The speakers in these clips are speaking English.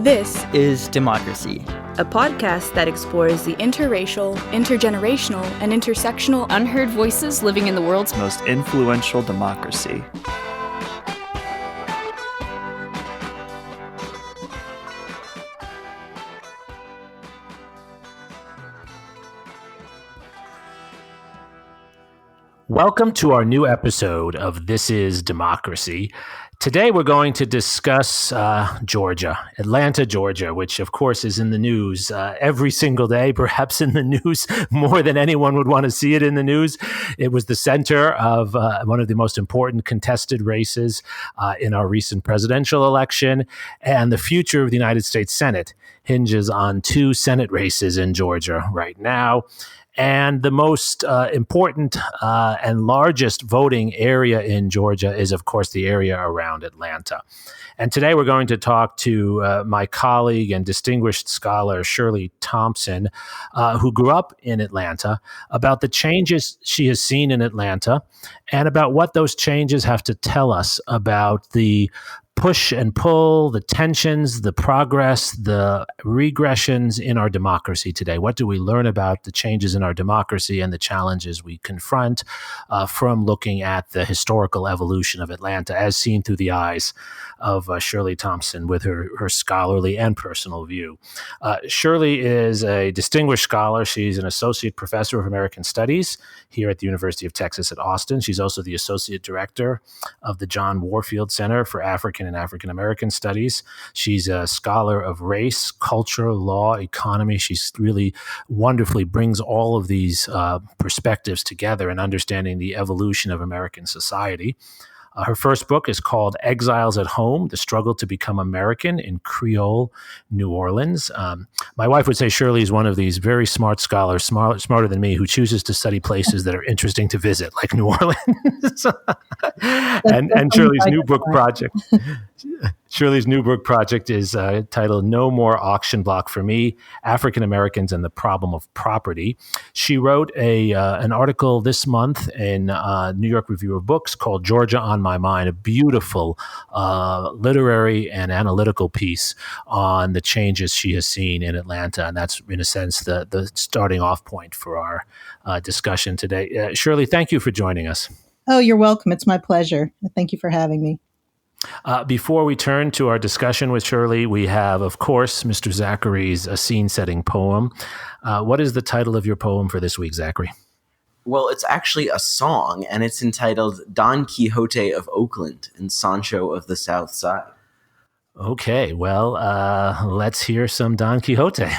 This is Democracy, a podcast that explores the interracial, intergenerational, and intersectional unheard voices living in the world's most influential democracy. Welcome to our new episode of This is Democracy. Today we're going to discuss Georgia, Atlanta, Georgia, which of course is in the news every single day, perhaps in the news more than anyone would want to see it in the news. It was the center of one of the most important contested races in our recent presidential election, and the future of the United States Senate hinges on two Senate races in Georgia right now. And the most important and largest voting area in Georgia is, of course, the area around Atlanta. And today we're going to talk to my colleague and distinguished scholar, Shirley Thompson, who grew up in Atlanta, about the changes she has seen in Atlanta and about what those changes have to tell us about the push and pull, the tensions, the progress, the regressions in our democracy today. What do we learn about the changes in our democracy and the challenges we confront from looking at the historical evolution of Atlanta as seen through the eyes of Shirley Thompson with her scholarly and personal view. Shirley is a distinguished scholar. She's an associate professor of American Studies here at the University of Texas at Austin. She's also the associate director of the John Warfield Center for African and African American Studies. She's a scholar of race, culture, law, economy. She's really wonderfully brings all of these perspectives together in understanding the evolution of American society. Her first book is called Exiles at Home, The Struggle to Become American in Creole New Orleans. My wife would say Shirley is one of these very smart scholars, smarter than me, who chooses to study places that are interesting to visit, like New Orleans. and Shirley's new book project. Shirley's new book project is titled No More Auction Block for Me, African Americans and the Problem of Property. She wrote an article this month in New York Review of Books called Georgia on My Mind, a beautiful literary and analytical piece on the changes she has seen in Atlanta. And that's, in a sense, the starting off point for our discussion today. Shirley, thank you for joining us. Oh, you're welcome. It's my pleasure. Thank you for having me. Before we turn to our discussion with Shirley, we have, of course, Mr. Zachary's scene-setting poem. What is the title of your poem for this week, Zachary? Well, it's actually a song, and it's entitled Don Quixote of Oakland and Sancho of the South Side. Okay, well, let's hear some Don Quixote.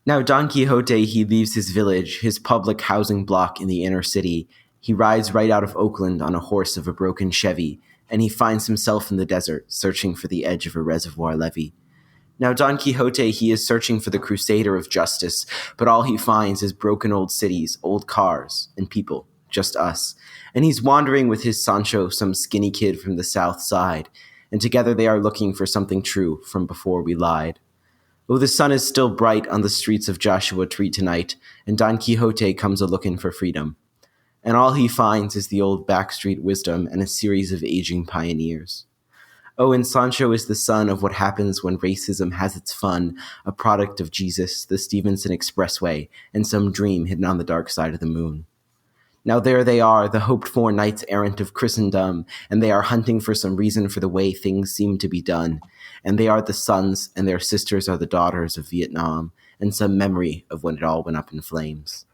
Now, Don Quixote, he leaves his village, his public housing block in the inner city. He rides right out of Oakland on a horse of a broken Chevy, and he finds himself in the desert, searching for the edge of a reservoir levee. Now, Don Quixote, he is searching for the crusader of justice, but all he finds is broken old cities, old cars, and people, just us. And he's wandering with his Sancho, some skinny kid from the south side, and together they are looking for something true from before we lied. Oh, the sun is still bright on the streets of Joshua Tree tonight, and Don Quixote comes a-looking for freedom. And all he finds is the old backstreet wisdom and a series of aging pioneers. Oh, and Sancho is the son of what happens when racism has its fun, a product of Jesus, the Stevenson Expressway, and some dream hidden on the dark side of the moon. Now there they are, the hoped-for knights errant of Christendom, and they are hunting for some reason for the way things seem to be done. And they are the sons, and their sisters are the daughters of Vietnam, and some memory of when it all went up in flames.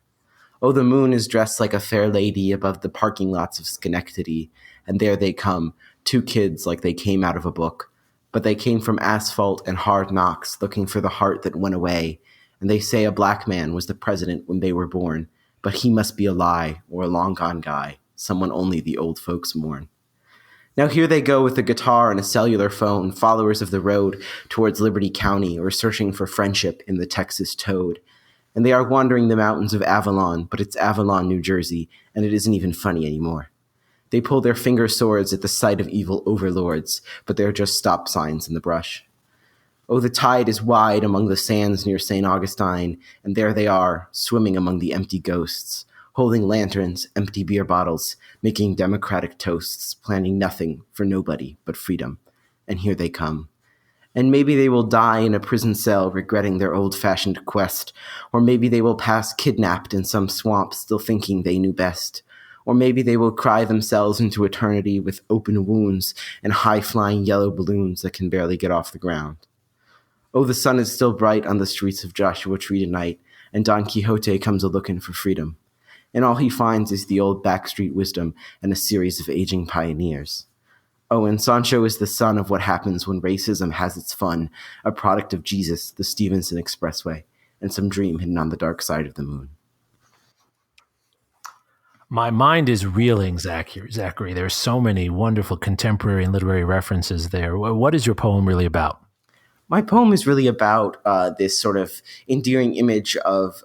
Oh, the moon is dressed like a fair lady above the parking lots of Schenectady, and there they come, two kids like they came out of a book. But they came from asphalt and hard knocks, looking for the heart that went away, and they say a black man was the president when they were born, but he must be a lie or a long-gone guy, someone only the old folks mourn. Now here they go with a guitar and a cellular phone, followers of the road towards Liberty County, or searching for friendship in the Texas Toad. And they are wandering the mountains of Avalon, but it's Avalon, New Jersey, and it isn't even funny anymore. They pull their finger swords at the sight of evil overlords, but they're just stop signs in the brush. Oh, the tide is wide among the sands near St. Augustine, and there they are, swimming among the empty ghosts, holding lanterns, empty beer bottles, making democratic toasts, planning nothing for nobody but freedom. And here they come. And maybe they will die in a prison cell regretting their old-fashioned quest, or maybe they will pass kidnapped in some swamp still thinking they knew best. Or maybe they will cry themselves into eternity with open wounds and high-flying yellow balloons that can barely get off the ground. Oh, the sun is still bright on the streets of Joshua Tree tonight, and Don Quixote comes a-looking for freedom. And all he finds is the old backstreet wisdom and a series of aging pioneers. Oh, and Sancho is the son of what happens when racism has its fun, a product of Jesus, the Stevenson Expressway, and some dream hidden on the dark side of the moon. My mind is reeling, Zachary. There's so many wonderful contemporary and literary references there. What is your poem really about? My poem is really about this sort of endearing image of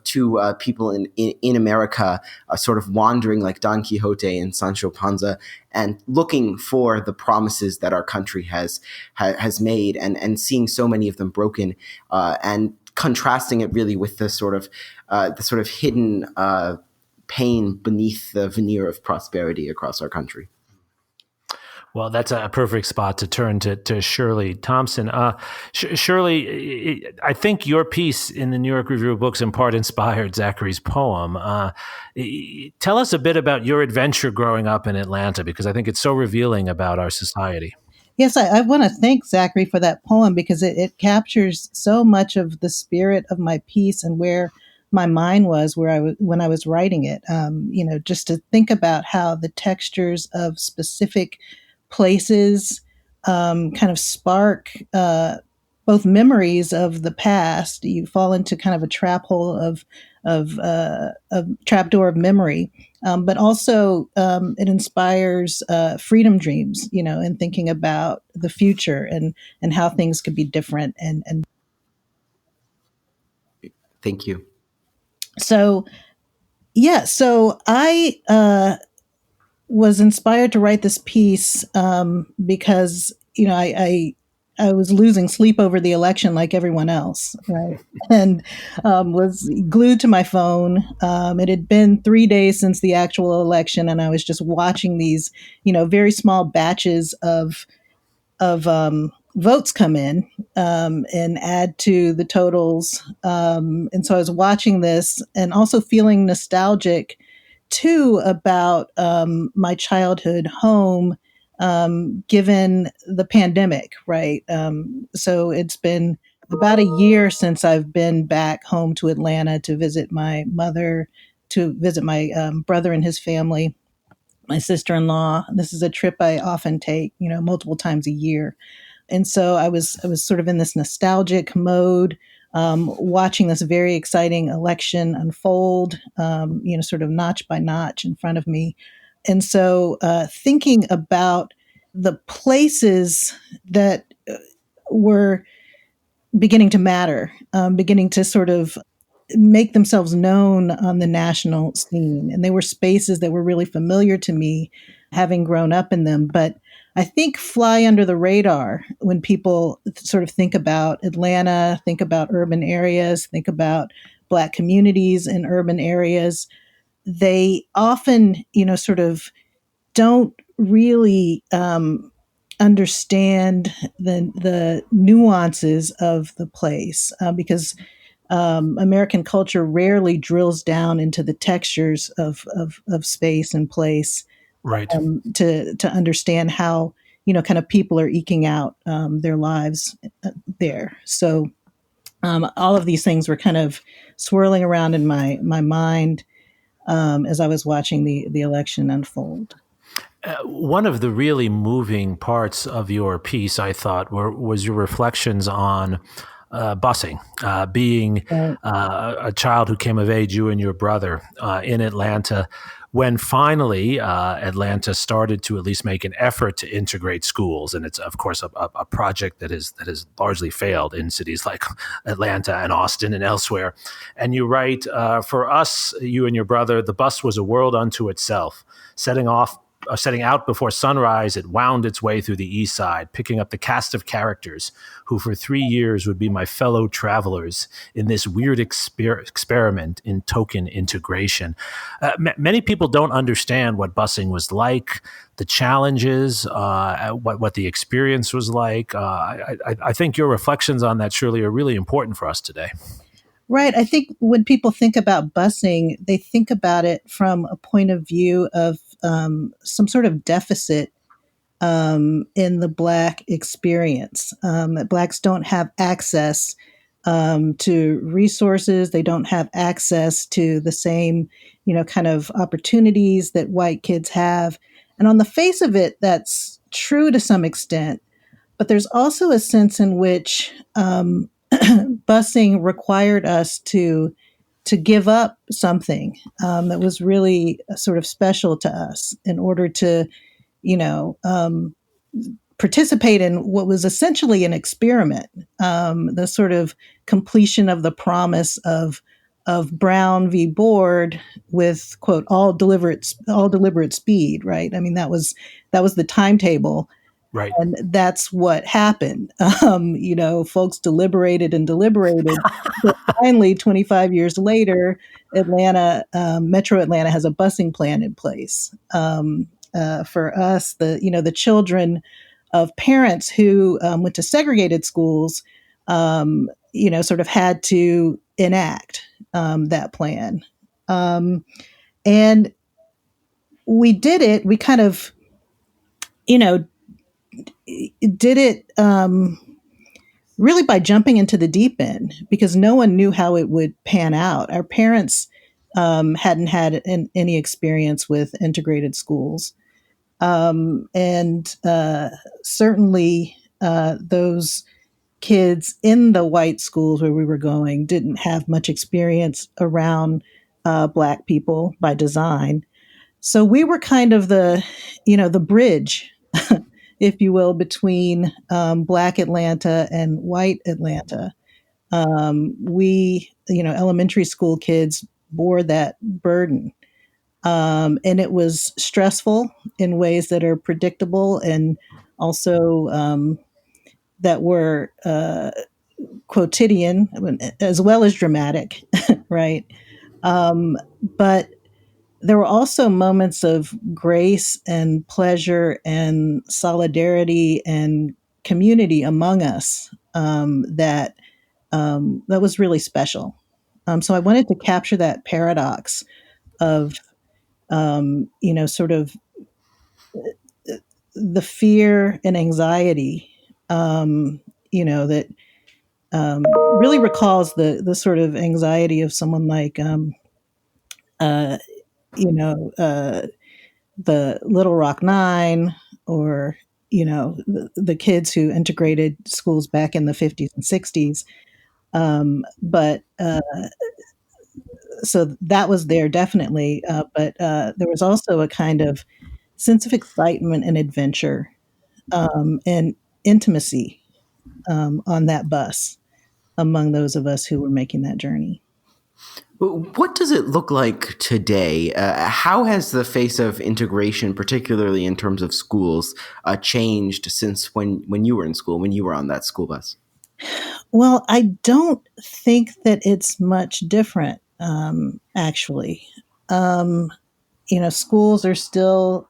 two people in America sort of wandering like Don Quixote and Sancho Panza and looking for the promises that our country has made and seeing so many of them broken and contrasting it really with the sort of hidden pain beneath the veneer of prosperity across our country. Well, that's a perfect spot to turn to Shirley Thompson. Shirley, I think your piece in the New York Review of Books in part inspired Zachary's poem. Tell us a bit about your adventure growing up in Atlanta, because I think it's so revealing about our society. Yes, I want to thank Zachary for that poem because it captures so much of the spirit of my piece and where my mind was when I was writing it. Just to think about how the textures of specific places kind of spark both memories of the past. You fall into kind of a trap hole of a trapdoor of memory, but also it inspires freedom dreams. And thinking about the future and how things could be different. And Thank you. So I was inspired to write this piece because I was losing sleep over the election like everyone else, right? And was glued to my phone. It had been 3 days since the actual election, and I was just watching these, very small batches of votes come in and add to the totals. And so I was watching this and also feeling nostalgic too about my childhood home, given the pandemic, right? So it's been about a year since I've been back home to Atlanta to visit my mother, to visit my brother and his family, my sister-in-law. This is a trip I often take, multiple times a year. And so I was sort of in this nostalgic mode, watching this very exciting election unfold, sort of notch by notch in front of me. And so thinking about the places that were beginning to matter, beginning to sort of make themselves known on the national scene. And they were spaces that were really familiar to me, having grown up in them. But I think fly under the radar when people sort of think about Atlanta, think about urban areas, think about Black communities in urban areas. They often, sort of don't really understand the nuances of the place because American culture rarely drills down into the textures of space and place. Right. To understand how, kind of people are eking out their lives there. So all of these things were kind of swirling around in my mind as I was watching the election unfold. One of the really moving parts of your piece, I thought, was your reflections on busing, being a child who came of age, you and your brother, in Atlanta, when finally Atlanta started to at least make an effort to integrate schools. And it's, of course, a project that has largely failed in cities like Atlanta and Austin and elsewhere. And you write, for us, you and your brother, the bus was a world unto itself, setting off setting out before sunrise, it wound its way through the east side, picking up the cast of characters who for 3 years would be my fellow travelers in this weird experiment in token integration. Many people don't understand what busing was like, the challenges, what the experience was like. I think your reflections on that, Shirley, are really important for us today. Right. I think when people think about busing, they think about it from a point of view of some sort of deficit in the Black experience. That Blacks don't have access to resources. They don't have access to the same, kind of opportunities that white kids have. And on the face of it, that's true to some extent. But there's also a sense in which busing required us to give up something that was really sort of special to us in order to, participate in what was essentially an experiment, the sort of completion of the promise of Brown v. Board with, quote, all deliberate speed, right? I mean, that was the timetable. Right. And that's what happened. Folks deliberated and deliberated. But finally, 25 years later, Metro Atlanta has a busing plan in place. For us, the children of parents who went to segregated schools, sort of had to enact that plan. And we did it. We kind of, did it really by jumping into the deep end because no one knew how it would pan out. Our parents hadn't had any experience with integrated schools. And certainly those kids in the white schools where we were going didn't have much experience around Black people by design. So we were kind of the bridge, if you will, between Black Atlanta and white Atlanta. We, elementary school kids bore that burden. And it was stressful in ways that are predictable and also that were quotidian as well as dramatic, right? But there were also moments of grace and pleasure and solidarity and community among us that was really special. So I wanted to capture that paradox of, sort of the fear and anxiety, that really recalls the sort of anxiety of someone like, the Little Rock Nine or, the kids who integrated schools back in the 50s and 60s. So that was there definitely. But there was also a kind of sense of excitement and adventure and intimacy on that bus among those of us who were making that journey. What does it look like today? How has the face of integration, particularly in terms of schools, changed since when you were in school, when you were on that school bus? Well, I don't think that it's much different, actually. Schools are still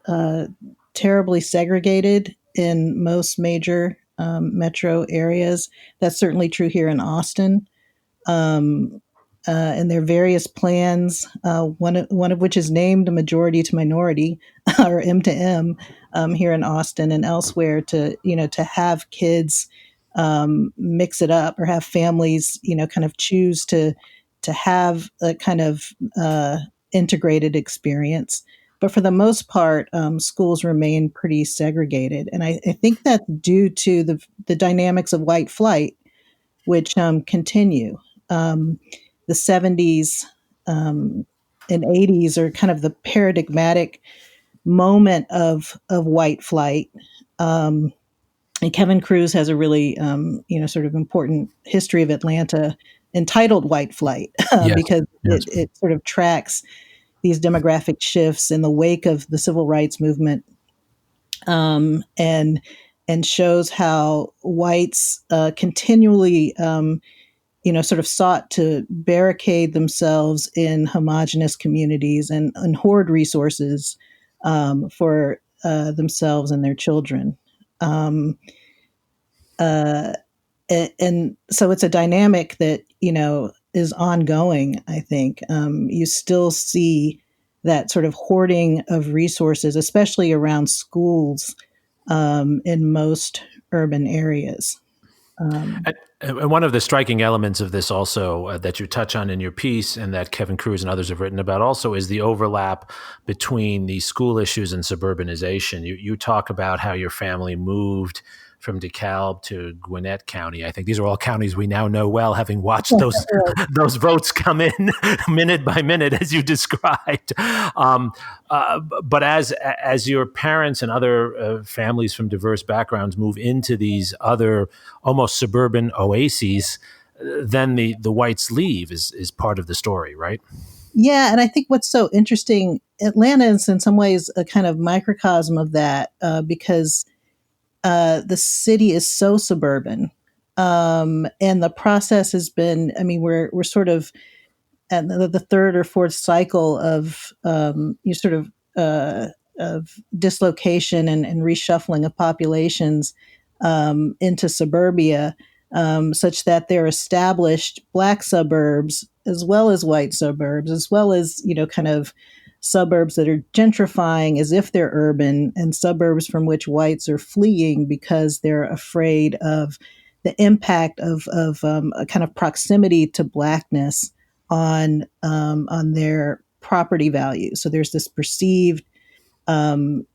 terribly segregated in most major metro areas. That's certainly true here in Austin. And there are various plans, one of which is named majority to minority, or M to M, here in Austin and elsewhere to have kids mix it up or have families, kind of choose to have a kind of integrated experience. But for the most part, schools remain pretty segregated. And I think that's due to the dynamics of white flight, which continue. The 70s and 80s are kind of the paradigmatic moment of white flight. And Kevin Cruz has a really, sort of important history of Atlanta entitled White Flight, Yes. because Yes. it sort of tracks, these demographic shifts in the wake of the civil rights movement, and shows how whites continually, sort of sought to barricade themselves in homogenous communities and hoard resources for themselves and their children. Um, and so it's a dynamic that is ongoing. I think you still see that sort of hoarding of resources, especially around schools, in most urban areas. And one of the striking elements of this also that you touch on in your piece, and that Kevin Cruz and others have written about also, is the overlap between the school issues and suburbanization. You talk about how your family moved from DeKalb to Gwinnett County. I think these are all counties we now know well, having watched those votes come in minute by minute, as you described. But as your parents and other families from diverse backgrounds move into these other almost suburban oases, then the whites leave is part of the story, right? Yeah, and I think what's so interesting, Atlanta is in some ways a kind of microcosm of that, because the city is so suburban, and the process has been. I mean, we're sort of at the third or fourth cycle of of dislocation and reshuffling of populations into suburbia, such that they're established Black suburbs as well as white suburbs, as well as kind of suburbs that are gentrifying as if they're urban, and suburbs from which whites are fleeing because they're afraid of the impact of a kind of proximity to Blackness on their property value. So there's this perceived, danger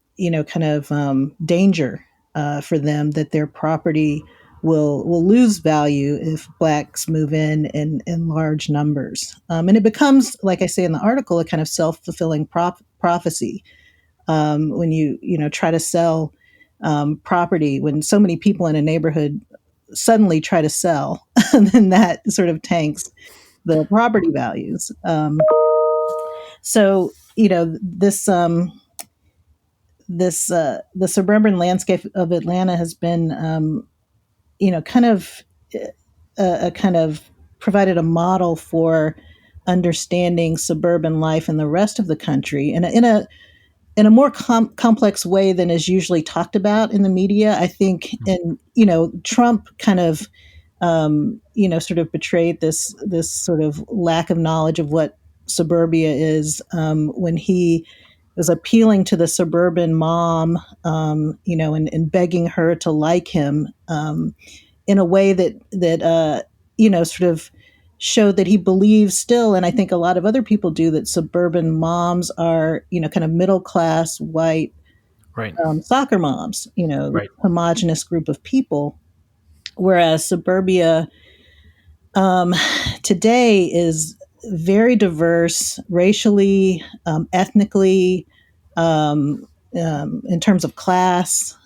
for them that their property will lose value if Blacks move in large numbers. And it becomes, like I say in the article, a kind of self-fulfilling prophecy. When you try to sell property, when so many people in a neighborhood suddenly try to sell, then that sort of tanks the property values. So the suburban landscape of Atlanta has been kind of provided a model for understanding suburban life in the rest of the country, and in a more complex way than is usually talked about in the media. I think, and Trump kind of sort of betrayed this sort of lack of knowledge of what suburbia is when he was appealing to the suburban mom, and begging her to like him in a way that sort of showed that he believes still, and I think a lot of other people do, that suburban moms are kind of middle class white, right, soccer moms, right, homogenous group of people, whereas suburbia today is very diverse racially, ethnically, in terms of class,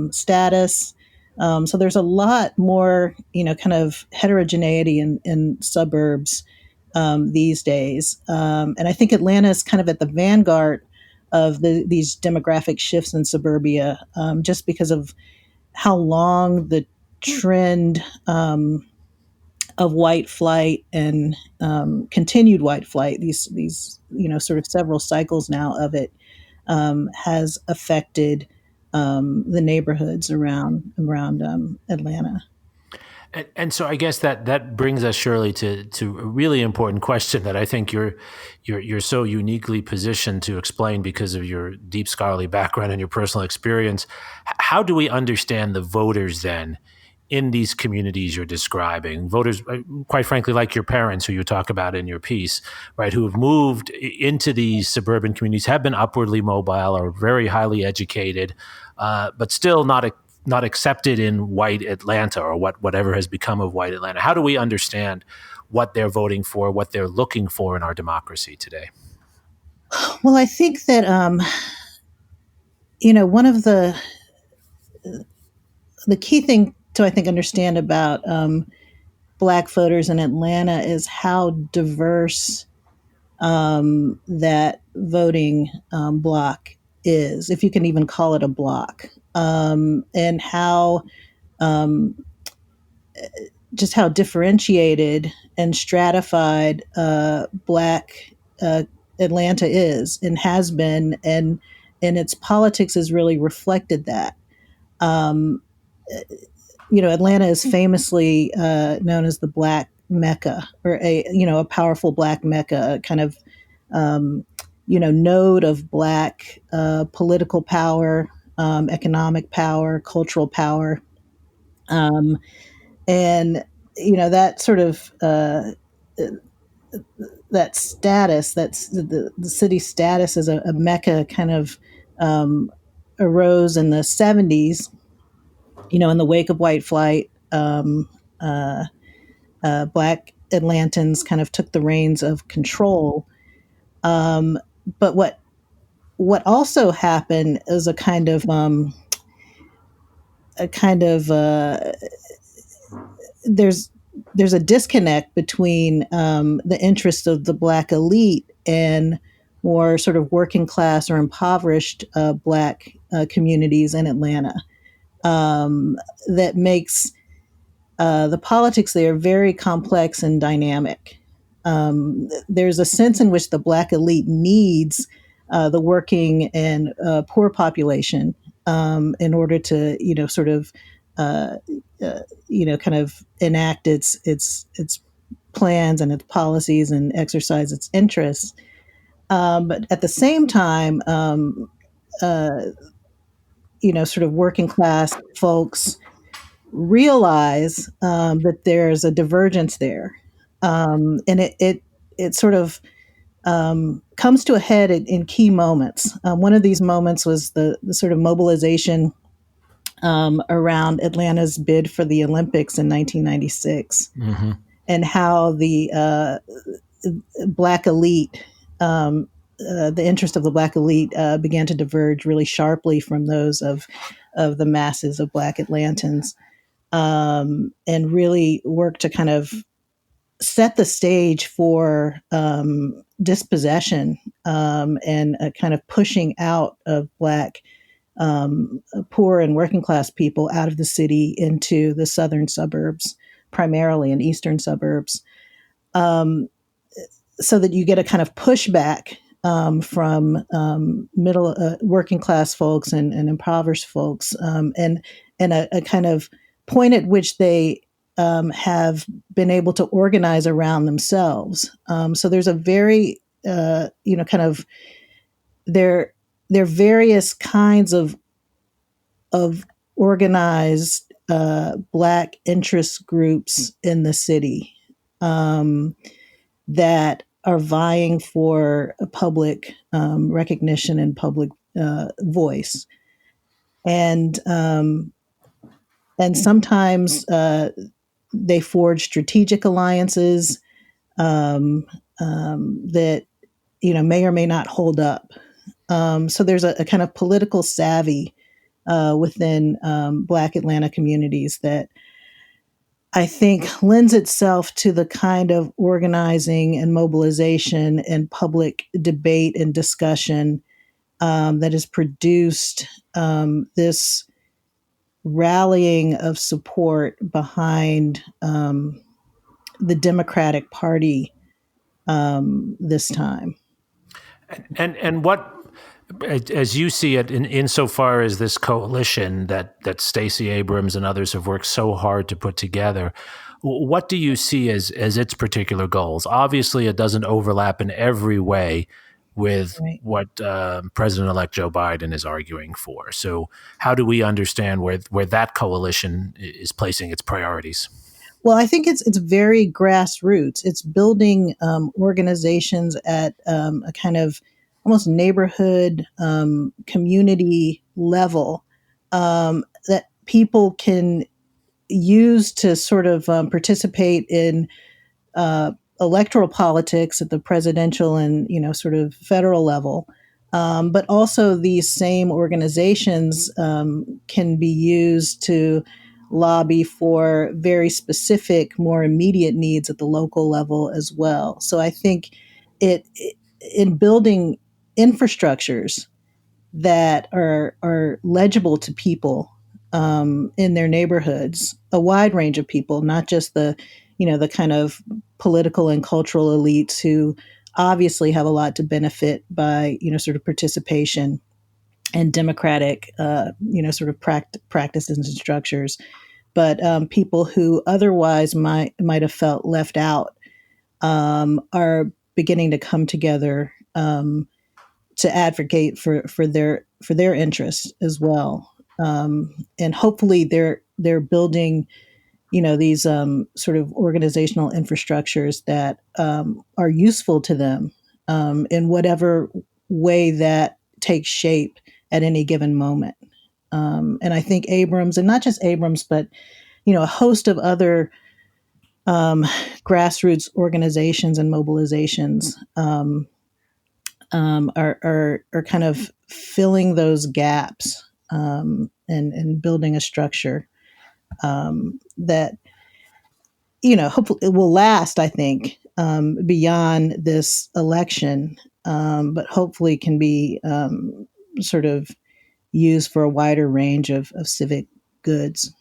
status. So there's a lot more, kind of heterogeneity in suburbs these days. And I think Atlanta is kind of at the vanguard of these demographic shifts in suburbia, just because of how long the trend of white flight and continued white flight, these sort of several cycles now of it, has affected the neighborhoods around Atlanta. And so I guess that brings us, Shirley, to a really important question that I think you're so uniquely positioned to explain because of your deep scholarly background and your personal experience. How do we understand the voters then in these communities you're describing? Voters, quite frankly, like your parents, who you talk about in your piece, right, who have moved into these suburban communities, have been upwardly mobile, are very highly educated, but still not accepted in white Atlanta, or whatever has become of white Atlanta. How do we understand what they're voting for, what they're looking for in our democracy today? Well, I think that one of the key thing to, I think, understand about Black voters in Atlanta is how diverse that voting block is, if you can even call it a block, and how um, just how differentiated and stratified Black Atlanta is and has been, and its politics has really reflected that. Um, Atlanta is famously known as the Black Mecca, or a powerful Black Mecca, a kind of node of Black political power, economic power, cultural power, and that sort of that status, that's the city's status as a Mecca, kind of arose in the 70s, in the wake of white flight. Black Atlantans kind of took the reins of control. But what also happened is a kind of there's a disconnect between the interests of the Black elite and more sort of working class or impoverished Black communities in Atlanta, that makes the politics there very complex and dynamic. There's a sense in which the Black elite needs the working and poor population in order to, sort of, kind of enact its plans and its policies and exercise its interests. But at the same time, sort of working class folks realize that there's a divergence there, and it sort of comes to a head in key moments. One of these moments was the sort of mobilization around Atlanta's bid for the Olympics in 1996, and how the Black elite, the interest of the Black elite, began to diverge really sharply from those of the masses of Black Atlantans, and really work to kind of set the stage for dispossession, and a kind of pushing out of Black poor and working class people out of the city into the southern suburbs, primarily, and eastern suburbs, so that you get a kind of pushback from middle working class folks and impoverished folks, and a kind of point at which they have been able to organize around themselves. So there's a very, kind of there are various kinds of organized Black interest groups in the city that are vying for a public recognition and public voice, and sometimes they forge strategic alliances that may or may not hold up. So there's a kind of political savvy within Black Atlanta communities that I think lends itself to the kind of organizing and mobilization and public debate and discussion that has produced this rallying of support behind the Democratic Party this time. And what, as you see it, insofar as this coalition that Stacey Abrams and others have worked so hard to put together, what do you see as its particular goals? Obviously, it doesn't overlap in every way with what President-elect Joe Biden is arguing for. So how do we understand where that coalition is placing its priorities? Well, I think it's very grassroots. It's building organizations at a kind of almost neighborhood, community level, that people can use to sort of participate in electoral politics at the presidential and sort of federal level. But also these same organizations can be used to lobby for very specific, more immediate needs at the local level as well. So I think it in building infrastructures that are legible to people in their neighborhoods, a wide range of people, not just the kind of political and cultural elites who obviously have a lot to benefit by sort of participation and democratic sort of practices and structures, but people who otherwise might have felt left out are beginning to come together to advocate for their interests as well, and hopefully they're building these sort of organizational infrastructures that are useful to them in whatever way that takes shape at any given moment. And I think Abrams, and not just Abrams, but a host of other grassroots organizations and mobilizations are kind of filling those gaps and building a structure that hopefully it will last. I think beyond this election, but hopefully can be sort of used for a wider range of civic goods.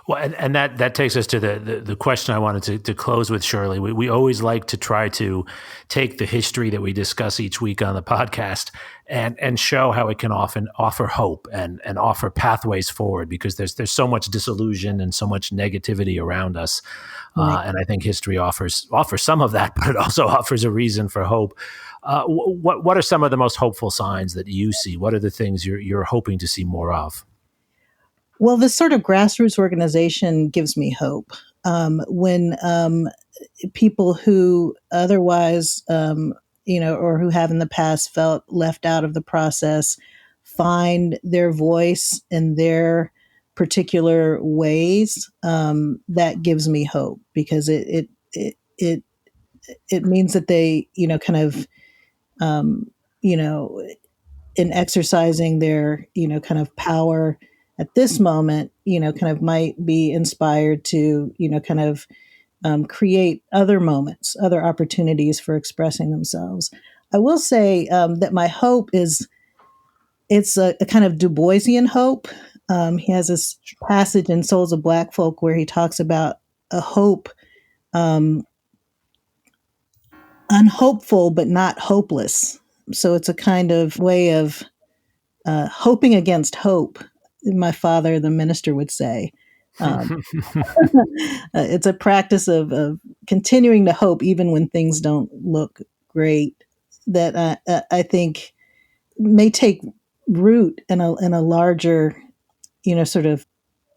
Well, and that takes us to the question I wanted to close with, Shirley. We always like to try to take the history that we discuss each week on the podcast and show how it can often offer hope and offer pathways forward, because there's so much disillusion and so much negativity around us. Right. And I think history offers some of that, but it also offers a reason for hope. What are some of the most hopeful signs that you see? What are the things you're hoping to see more of? Well, this sort of grassroots organization gives me hope. When people who otherwise, or who have in the past felt left out of the process, find their voice in their particular ways, that gives me hope, because it means that they, kind of, in exercising their, kind of power at this moment, kind of might be inspired to, kind of create other moments, other opportunities for expressing themselves. I will say that my hope it's a kind of Du Boisian hope. He has this passage in Souls of Black Folk where he talks about a hope, unhopeful but not hopeless. So it's a kind of way of hoping against hope. My father, the minister, would say. It's a practice of continuing to hope even when things don't look great, that I think may take root in a larger, sort of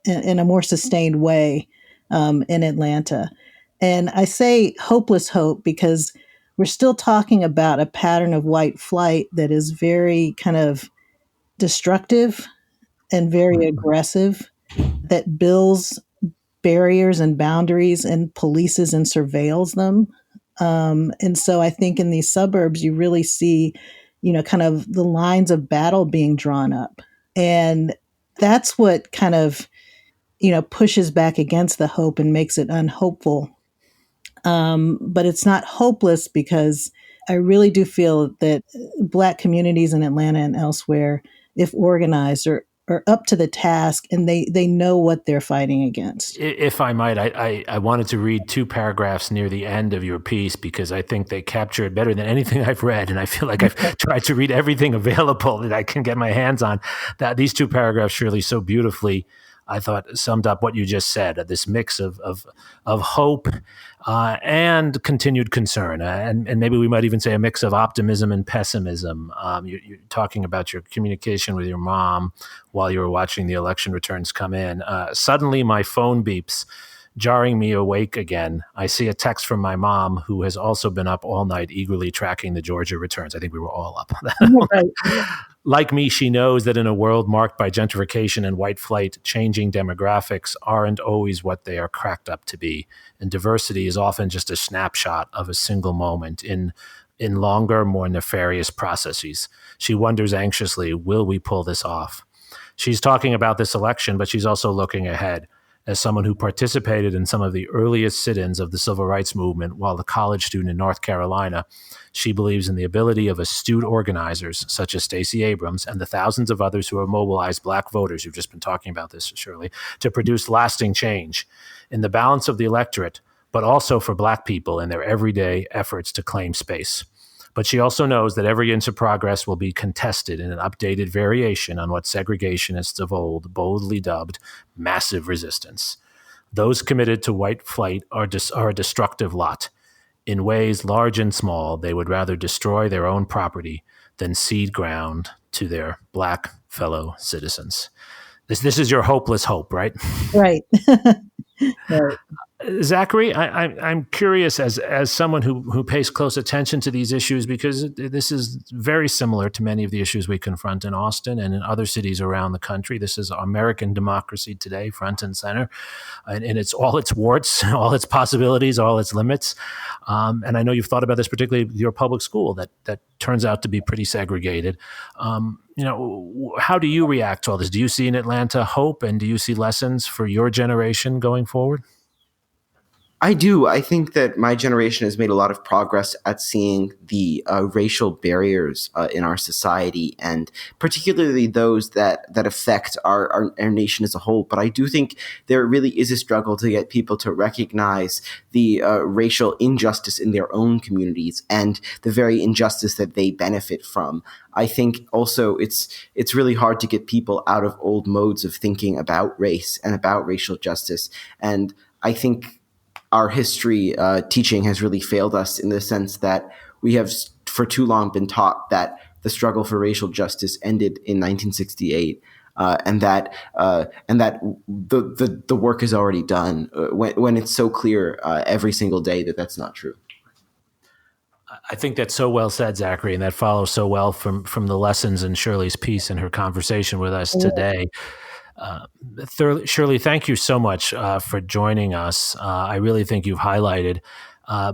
in a more sustained way in Atlanta. And I say hopeless hope because we're still talking about a pattern of white flight that is very kind of destructive and very aggressive, that builds barriers and boundaries and polices and surveils them. And so I think in these suburbs, you really see, kind of the lines of battle being drawn up. And that's what kind of, pushes back against the hope and makes it unhopeful. But it's not hopeless, because I really do feel that Black communities in Atlanta and elsewhere, if organized, are up to the task, and they know what they're fighting against. If I might, I wanted to read two paragraphs near the end of your piece, because I think they capture it better than anything I've read. And I feel like I've tried to read everything available that I can get my hands on. That these two paragraphs, Shirley, so beautifully, I thought, summed up what you just said, this mix of hope and continued concern. And maybe we might even say a mix of optimism and pessimism. You're talking about your communication with your mom while you were watching the election returns come in. Suddenly my phone beeps, jarring me awake again. I see a text from my mom, who has also been up all night eagerly tracking the Georgia returns. I think we were all up. Right. Like me, she knows that in a world marked by gentrification and white flight, changing demographics aren't always what they are cracked up to be. And diversity is often just a snapshot of a single moment in longer, more nefarious processes. She wonders anxiously, will we pull this off? She's talking about this election, but she's also looking ahead. As someone who participated in some of the earliest sit-ins of the civil rights movement while a college student in North Carolina, she believes in the ability of astute organizers such as Stacey Abrams and the thousands of others who have mobilized Black voters, you've just been talking about this, Shirley, to produce lasting change in the balance of the electorate, but also for Black people in their everyday efforts to claim space. But she also knows that every inch of progress will be contested in an updated variation on what segregationists of old boldly dubbed massive resistance. Those committed to white flight are a destructive lot. In ways large and small, they would rather destroy their own property than cede ground to their Black fellow citizens. This is your hopeless hope, right? Right. Right. Zachary, I'm curious as someone who pays close attention to these issues, because this is very similar to many of the issues we confront in Austin and in other cities around the country. This is American democracy today, front and center, and it's all its warts, all its possibilities, all its limits. And I know you've thought about this, particularly with your public school that turns out to be pretty segregated. How do you react to all this? Do you see in Atlanta hope, and do you see lessons for your generation going forward? I do. I think that my generation has made a lot of progress at seeing the racial barriers in our society, and particularly those that affect our nation as a whole. But I do think there really is a struggle to get people to recognize the racial injustice in their own communities and the very injustice that they benefit from. I think also it's really hard to get people out of old modes of thinking about race and about racial justice. And I think our history teaching has really failed us in the sense that we have for too long been taught that the struggle for racial justice ended in 1968, and that the work is already done, when it's so clear every single day that that's not true. I think that's so well said, Zachary, and that follows so well from the lessons in Shirley's piece and her conversation with us today. Shirley, thank you so much for joining us. I really think you've highlighted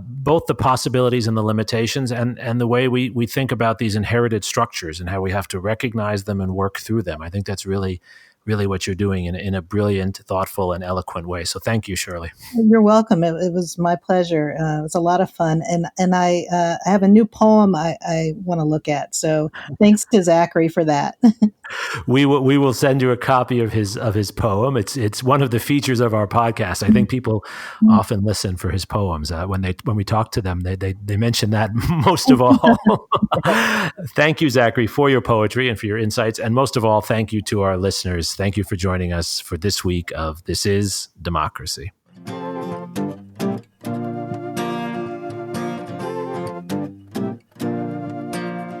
both the possibilities and the limitations, and the way we think about these inherited structures and how we have to recognize them and work through them. I think that's really what you're doing in a brilliant, thoughtful, and eloquent way. So thank you, Shirley. You're welcome. It was my pleasure. It was a lot of fun. And I have a new poem I want to look at. So thanks to Zachary for that. We will send you a copy of his poem. It's one of the features of our podcast. I think people often listen for his poems. When we talk to them, they mention that most of all. Thank you, Zachary, for your poetry and for your insights. And most of all, thank you to our listeners. Thank you for joining us for this week of This Is Democracy.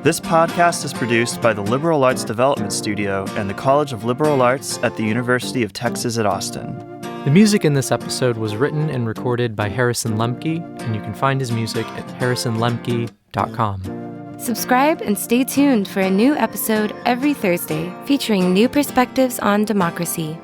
This podcast is produced by the Liberal Arts Development Studio and the College of Liberal Arts at the University of Texas at Austin. The music in this episode was written and recorded by Harrison Lemke, and you can find his music at harrisonlemke.com. Subscribe and stay tuned for a new episode every Thursday featuring new perspectives on democracy.